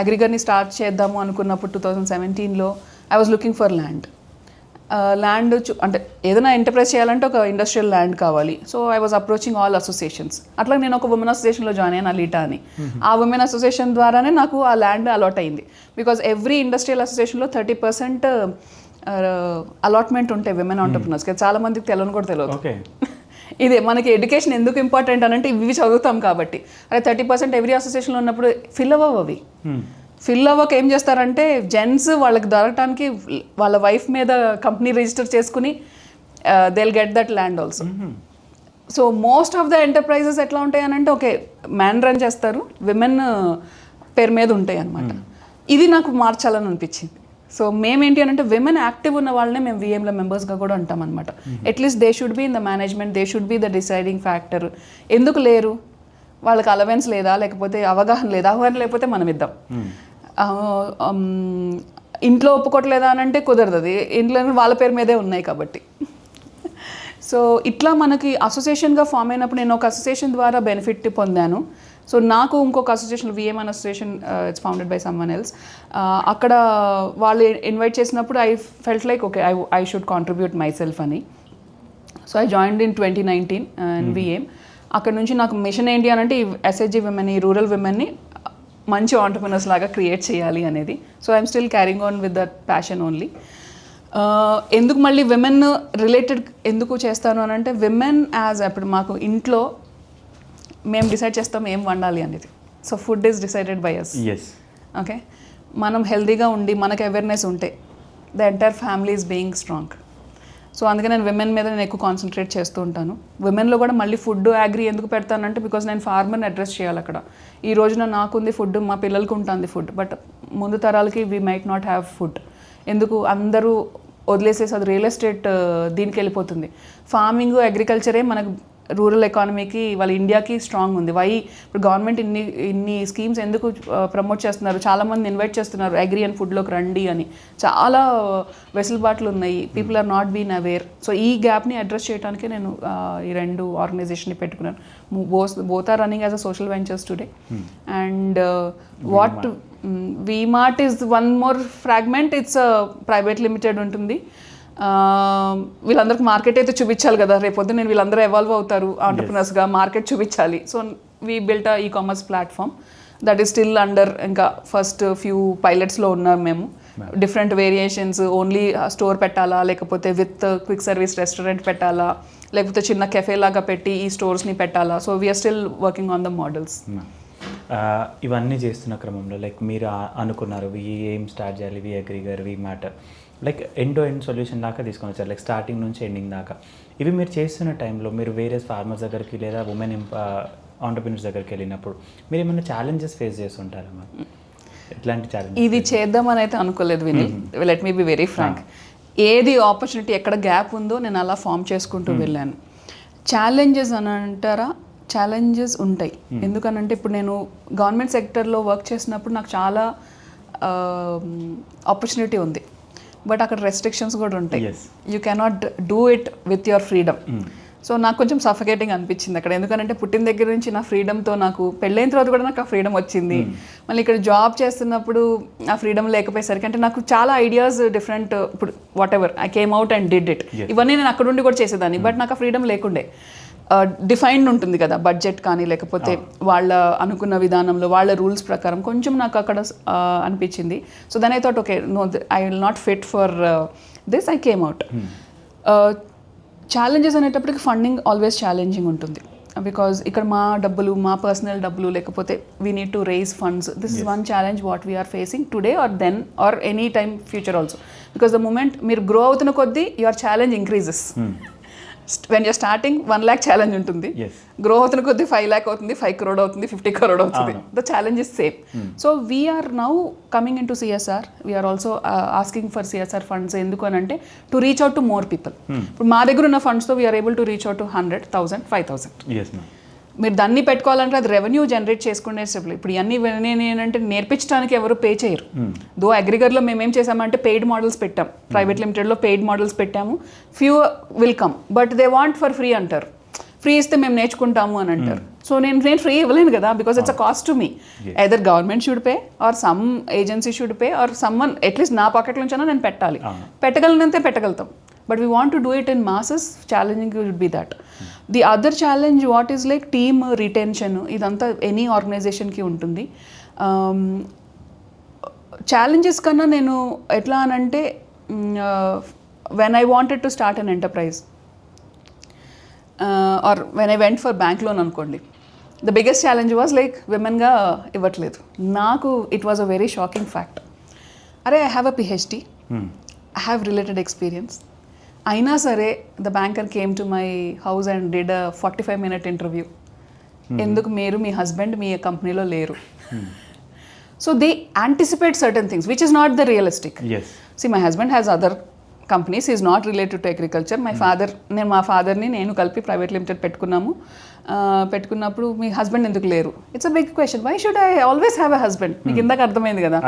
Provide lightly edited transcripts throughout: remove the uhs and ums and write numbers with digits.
అగ్రికల్చర్ని start చేద్దాము అనుకున్నప్పుడు 2017లో I was looking for land. Land అంటే ఏదైనా ఎంటర్ప్రైజ్ చేయాలంటే ఒక ఇండస్ట్రియల్ ల్యాండ్ కావాలి. So I was approaching all associations. అట్లా నేను ఒక ఉమెన్ అసోసియేషన్లో జాయిన్ అయ్యాను, అలీటా అని. ఆ ఉమెన్ అసోసియేషన్ ద్వారానే నాకు ఆ ల్యాండ్ అలాట్ అయింది. బికాజ్ ఎవ్రీ ఇండస్ట్రియల్ అసోసియేషన్లో 30% అలాట్మెంట్ ఉంటాయి విమెన్ ఆంటర్ప్రినర్స్కి. చాలా మందికి తెలియని కూడా తెలియదు. ఇదే మనకి ఎడ్యుకేషన్ ఎందుకు ఇంపార్టెంట్ అని అంటే ఇవి చదువుతాం కాబట్టి. అదే 30% ఎవ్రీ అసోసియేషన్లో ఉన్నప్పుడు ఫిల్ అవ్వవు అవి. ఫిల్ అవ్వక ఏం చేస్తారంటే జెంట్స్ వాళ్ళకి దొరకడానికి వాళ్ళ వైఫ్ మీద కంపెనీ రిజిస్టర్ చేసుకుని they will get that land also. So most of the enterprises ఎట్లా ఉంటాయి అని అంటే ఓకే మ్యాన్ రన్ చేస్తారు, విమెన్ పేరు మీద ఉంటాయి అన్నమాట. ఇది నాకు మార్చాలని అనిపించింది. సో మేమేంటి అని అంటే విమెన్ యాక్టివ్ ఉన్న వాళ్ళనే మేము విఎంలో మెంబర్స్గా కూడా ఉంటాం అనమాట. At least they should be in the management, they should be the deciding factor. ఎందుకు లేరు? వాళ్ళకి అలవెన్స్ లేదా, లేకపోతే అవగాహన లేదా? అవగాహన లేకపోతే మనం ఇద్దాం. ఇంట్లో ఒప్పుకోవట్లేదా అని అంటే కుదరదు, అది ఇంట్లో వాళ్ళ పేరు మీదే ఉన్నాయి కాబట్టి. సో ఇట్లా మనకి అసోసియేషన్గా ఫామ్ అయినప్పుడు నేను ఒక అసోసియేషన్ ద్వారా బెనిఫిట్ పొందాను. సో నాకు ఇంకొక association VMN association, it's founded by someone else. అక్కడ వాళ్ళు ఇన్వైట్ చేసినప్పుడు I felt like okay I should contribute myself అని. So I joined in 2019 and VM. అక్కడ నుంచి నాకు మిషన్ ఏంటి అని అంటే ఈ ఎస్హెచ్జి విమెన్, ఈ రూరల్ విమెన్ని మంచి ఆంటర్ప్రినర్స్ లాగా క్రియేట్ చేయాలి అనేది. So I'm still carrying on with that passion only. ఎందుకు మళ్ళీ విమెన్ రిలేటెడ్ ఎందుకు చేస్తాను అని అంటే విమెన్ యాజ్ ఇప్పుడు మాకు ఇంట్లో మేము డిసైడ్ చేస్తాం ఏం వండాలి అనేది. So food is decided by us. Okay, మనం హెల్తీగా ఉండి మనకు అవేర్నెస్ ఉంటే the entire family is being strong. So అందుకే నేను విమెన్ మీద నేను ఎక్కువ కాన్సన్ట్రేట్ చేస్తూ ఉంటాను. విమెన్లో కూడా మళ్ళీ ఫుడ్ అగ్రి ఎందుకు పెడతానంటే బికాజ్ నేను ఫార్మర్ని అడ్రస్ చేయాలి అక్కడ. ఈ రోజున నాకుంది ఫుడ్, మా పిల్లలకి ఉంటుంది ఫుడ్, బట్ ముందు తరాలకి we might not have food. ఎందుకు అందరూ వదిలేసేసి అది రియల్ ఎస్టేట్ దీనికి వెళ్ళిపోతుంది. ఫార్మింగ్ అగ్రికల్చరే మనకు రూరల్ ఎకానమీకి వాళ్ళ ఇండియాకి స్ట్రాంగ్ ఉంది. ఇప్పుడు గవర్నమెంట్ ఇన్ని స్కీమ్స్ ఎందుకు ప్రమోట్ చేస్తున్నారు, చాలామంది ఇన్వైట్ చేస్తున్నారు అగ్రి అండ్ ఫుడ్లోకి రండి అని. చాలా వెసులుబాట్లు ఉన్నాయి, people are not been aware. So ఈ గ్యాప్ని అడ్రస్ చేయడానికే నేను ఈ రెండు ఆర్గనైజేషన్ని పెట్టుకున్నాను. Both are running as a social ventures today. And what WeMart is one more fragment, it's private limited ఉంటుంది. వీళ్ళందరికీ మార్కెట్ అయితే చూపించాలి కదా, రేపొద్దు నేను వీళ్ళందరూ ఎవాల్వ్ అవుతారు ఆంటర్ప్రినర్స్గా, మార్కెట్ చూపించాలి. So we built a e-commerce platform that is still under, ఇంకా ఫస్ట్ ఫ్యూ పైలట్స్లో ఉన్నాం మేము. డిఫరెంట్ వేరియేషన్స్, ఓన్లీ స్టోర్ పెట్టాలా, లేకపోతే విత్ క్విక్ సర్వీస్ రెస్టారెంట్ పెట్టాలా, లేకపోతే చిన్న కెఫే లాగా పెట్టి ఈ స్టోర్స్ని పెట్టాలా. So we are still working on the models. ఇవన్నీ చేస్తున్న క్రమంలో లైక్ మీరు అనుకున్నారు ఏం స్టార్ట్ చేయాలి, వి అగ్రి గారు we matter like end to end solution దాకా తీసుకొని వచ్చారు, లైక్ స్టార్టింగ్ నుంచి ఎండింగ్ దాకా. ఇవి మీరు చేస్తున్న టైంలో మీరు వేరే ఫార్మర్స్ దగ్గరికి లేదా ఉమెన్ ఆంటర్ప్రినర్స్ దగ్గరికి వెళ్ళినప్పుడు మీరు ఏమైనా ఛాలెంజెస్ ఫేస్ చేస్తుంటారమ్మా? ఎట్లాంటి ఛాలెంజ్? ఇది చేద్దామని అయితే అనుకోలేదు Vinil, let me be very frank. ఏది ఆపర్చునిటీ ఎక్కడ గ్యాప్ ఉందో నేను అలా ఫామ్ చేసుకుంటూ వెళ్ళాను. ఛాలెంజెస్ అని అంటారా, ఛాలెంజెస్ ఉంటాయి. ఎందుకనంటే ఇప్పుడు నేను గవర్నమెంట్ సెక్టర్లో వర్క్ చేసినప్పుడు నాకు చాలా ఆపర్చునిటీ ఉంది, బట్ అక్కడ రెస్ట్రిక్షన్స్ కూడా ఉంటాయి. You cannot do it with your freedom. So నాకు కొంచెం సఫకేటింగ్ అనిపించింది అక్కడ. ఎందుకంటే పుట్టిన దగ్గర నుంచి నా ఫ్రీడమ్తో, నాకు పెళ్ళైన తర్వాత కూడా నాకు ఆ ఫ్రీడమ్ వచ్చింది. మళ్ళీ ఇక్కడ జాబ్ చేస్తున్నప్పుడు ఆ ఫ్రీడమ్ లేకపోయేసరికి అంటే నాకు చాలా ఐడియాస్ డిఫరెంట్, ఇప్పుడు what ever I came out and did it, ఇవన్నీ నేను అక్కడ ఉండి కూడా చేసేదాన్ని. బట్ నాకు ఆ ఫ్రీడమ్ లేకుండే. డిఫైన్డ్ ఉంటుంది కదా బడ్జెట్ కానీ, లేకపోతే వాళ్ళ అనుకున్న విధానంలో వాళ్ళ రూల్స్ ప్రకారం కొంచెం నాకు అక్కడ అనిపించింది. So then I thought okay no, I will not fit for this, I came out. Challenges అనేటప్పటికి ఫండింగ్ ఆల్వేస్ ఛాలెంజింగ్ ఉంటుంది. బికాజ్ ఇక్కడ మా డబ్బులు, మా పర్సనల్ డబ్బులు, లేకపోతే we need to raise funds. This is one challenge what we are facing today or then or any time future also. Because the moment మీరు grow అవుతున్న కొద్దీ your challenge increases. When you're starting 1 lakh challenge ఉంటుంది, grow అవుతున్న కొద్దీ 5 lakh అవుతుంది, 5 crore అవుతుంది, 50 crore అవుతుంది. The challenge is same. So we're now coming in to CSR. We're also asking for CSR funds. ఎందుకు అని అంటే to reach out to more people. ఇప్పుడు మా దగ్గర ఉన్న ఫండ్స్తో we're able to reach out to 100,000, 5,000. మీరు దాన్ని పెట్టుకోవాలంటే అది రెవెన్యూ జనరేట్ చేసుకునే స్టెప్లు. ఇప్పుడు ఇవన్నీ ఏంటంటే నేర్పించడానికి ఎవరు పే చేయరు. దో అగ్రిగర్లో మేమేం చేసామంటే పెయిడ్ మోడల్స్ పెట్టాం, ప్రైవేట్ లిమిటెడ్లో పెయిడ్ మోడల్స్ పెట్టాము. Few will come but they want for free అంటారు. ఫ్రీ ఇస్తే మేము నేర్చుకుంటాము అని అంటారు. సో నేను ఫ్రీ ఇవ్వలేను కదా, because it's a cost to me. Either government should pay or some agency should pay or someone, at least నా పాకెట్ నుంచైనా నేను పెట్టాలి. పెట్టగలనంతే పెట్టగలుగుతాం. But we want to do it in masses. Challenging would be that. The other challenge what is like team retention. Idantha any organization ki untundi. Challenges kanna nenu etla anante when I wanted to start an enterprise or when I went for bank loan ankondi, the biggest challenge was like women ga ivatledu. Naku it was a very shocking fact. Are I have a PhD. I have related experience. అయినా సరే the banker came to my house and did a 45-minute interview. ఎందుకు మీరు మీ husband మీ కంపెనీలో లేరు? So they anticipate certain things which is not the realistic. See my husband has other companies, is not related to agriculture. మా ఫాదర్ని నేను కలిపి private limited పెట్టుకున్నప్పుడు మీ husband ఎందుకు లేరు? It's a big question. Why should I always have a husband? మీకు ఇందాక అర్థమైంది కదా,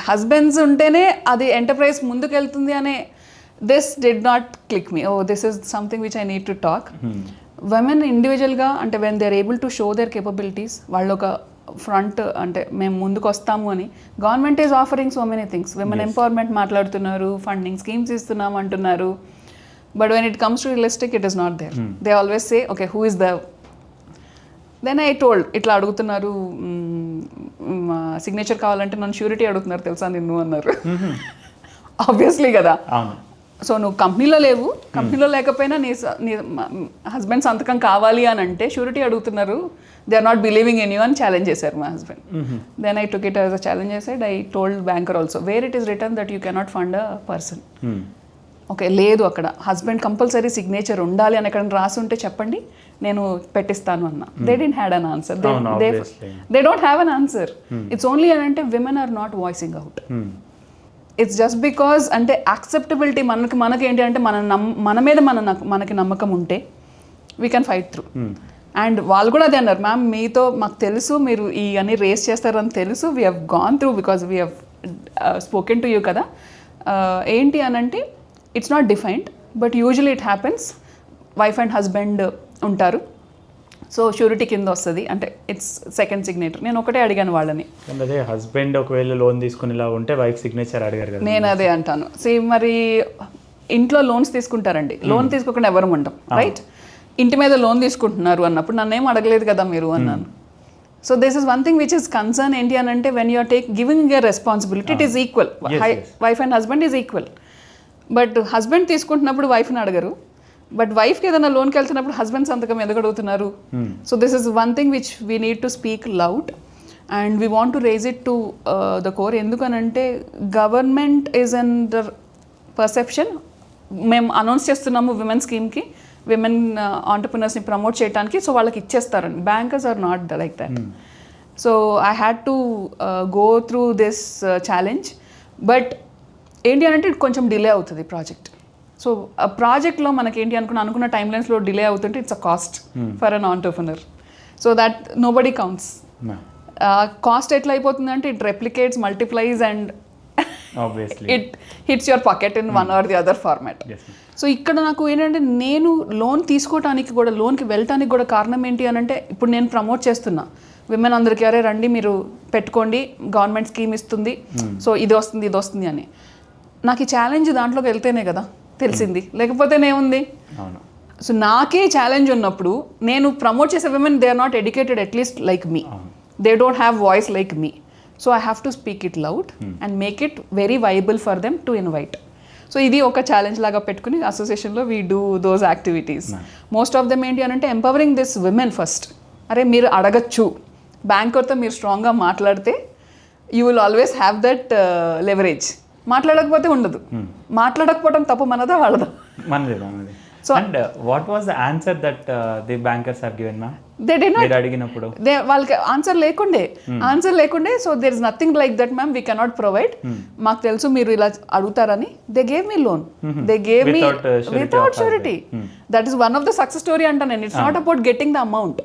హస్బెండ్స్ ఉంటేనే అది ఎంటర్ప్రైజ్ ముందుకు వెళ్తుంది అనే. This did not click me. Oh, this is something which I need to talk. Women individual ga ante when they are able to show their capabilities, vallu oka front ante mem munduku vastamu ani government is offering so many things. Women empowerment maatladutunnaru, funding schemes istunam antunnaru, but when it comes to realistic it is not there. They always say okay, who is the, then I told itla adugutunnaru signature kavalante nannu surety adugutunnaru telusa ninnu annaru. Obviously కదా. So నువ్వు కంపెనీలో లేవు, కంపెనీలో లేకపోయినా నీ husband సంతకం కావాలి అని అంటే షూరిటీ అడుగుతున్నారు. They are not believing in you అని ఛాలెంజ్ చేశారు మా husband. Then I took it as a challenge. I said I told banker also where it is return that you cannot fund a person. Okay లేదు, అక్కడ husband compulsory signature ఉండాలి అని ఎక్కడ రాసి ఉంటే చెప్పండి, నేను పెట్టిస్తాను అన్న. They don't had an answer. They don't have an answer. It's only అని అంటే women are not voicing out. It's just because అంటే యాక్సెప్టబిలిటీ మనకి ఏంటి అంటే మన మీద మనకి నమ్మకం ఉంటే we can fight through. And వాళ్ళు కూడా అదే అన్నారు, మ్యామ్ మీతో మాకు తెలుసు మీరు ఈ అన్ని రేస్ చేస్తారని తెలుసు, we have gone through because we have spoken to you కదా. ఏంటి అని అంటే it's not defined but usually it happens. Wife and husband ఉంటారు, సో షూరిటీ కింద వస్తుంది అంటే ఇట్స్ సెకండ్ సిగ్నేచర్. నేను ఒకటే అడిగాను వాళ్ళని, అదే హస్బెండ్ ఒకవేళ లోన్ తీసుకునేలా ఉంటే వైఫ్ సిగ్నేచర్ అడిగారు కదా. నేను అదే అంటాను. మరి ఇంట్లో లోన్స్ తీసుకుంటారండి, లోన్ తీసుకోకుండా ఎవరు ఉండం రైట్. ఇంటి మీద లోన్ తీసుకుంటున్నారు అన్నప్పుడు నన్ను ఏం అడగలేదు కదా మీరు అన్నాను. So this is one thing which is concern ఏంటి అని అంటే when you're giving a responsibility it is equal. Wife and husband is equal. But husband తీసుకుంటున్నప్పుడు వైఫ్ని అడగరు, బట్ వైఫ్కి ఏదైనా లోన్కి వెళ్తున్నప్పుడు హస్బెండ్ సంతకం ఎందుకు అడుగుతున్నారు? So this is one thing which we need to speak loud and we want to raise it to the core. ఎందుకనంటే government is on the perception, మేము అనౌన్స్ చేస్తున్నాము విమెన్ స్కీమ్కి, విమెన్ ఆంటర్ప్రినర్స్ని ప్రమోట్ చేయడానికి, సో వాళ్ళకి ఇచ్చేస్తారని. Bankers are not like that. So I had to go through this challenge. But ఏంటి అంటే కొంచెం డిలే అవుతుంది ప్రాజెక్ట్. సో ఆ ప్రాజెక్ట్లో మనకి ఏంటి అనుకున్న టైమ్ లైన్స్లో డిలే అవుతుంటే it's a cost for an entrepreneur. So that nobody counts. Cost ఎట్లా అయిపోతుంది అంటే it replicates, multiplies and it hits your pocket in one or the other format. So ఇక్కడ నాకు ఏంటంటే నేను లోన్ తీసుకోవడానికి కూడా, లోన్కి వెళ్ళటానికి కూడా కారణం ఏంటి అని అంటే ఇప్పుడు నేను ప్రమోట్ చేస్తున్నా విమెన్ అందరికీ, అరే రండి మీరు పెట్టుకోండి గవర్నమెంట్ స్కీమ్ ఇస్తుంది, సో ఇది వస్తుంది అని. నాకు ఈ ఛాలెంజ్ దాంట్లోకి వెళ్తేనే కదా తెలిసింది, లేకపోతేనేముంది. సో నాకే ఛాలెంజ్ ఉన్నప్పుడు నేను ప్రమోట్ చేసే women they are not educated at least like me, they don't have voice like me. So I have to speak it loud and make it very viable for them to invite. So ఇది ఒక challenge లాగా పెట్టుకుని అసోసియేషన్లో we do those activities. Most of them ఏంటి అని అంటే empowering this women first. అరే మీరు అడగచ్చు, బ్యాంకర్తో మీరు స్ట్రాంగ్గా మాట్లాడితే you will always have that leverage. మాట్లాడకపోతే ఉండదు. మాట్లాడకపోవడం తప్పు మనదా వాళ్ళదా? మనది. So and what was the answer that the bankers have given ma'am? They did not మీరు అడిగినప్పుడు వాళ్ళకి ఆన్సర్ లేకుండే so there is nothing like that ma'am we cannot provide, మాకు తెలుసు మీరు ఇలా అడుగుతారని they gave me loan, they gave me without surety. That is one of the success story అంటాను నేను. It's not about getting the amount,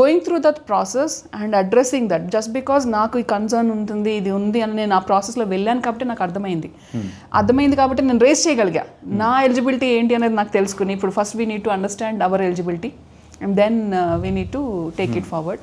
going through that process and addressing that. Just because నాకు ఈ concern ఉంటుంది, ఇది ఉంది అని నేను ఆ ప్రాసెస్లో వెళ్ళాను కాబట్టి నాకు అర్థమైంది కాబట్టి నేను రేస్ చేయగలిగా. నా ఎలిజిబిలిటీ ఏంటి అనేది నాకు తెలుసుకుని ఇప్పుడు first we need to understand our eligibility and then we need to take it forward.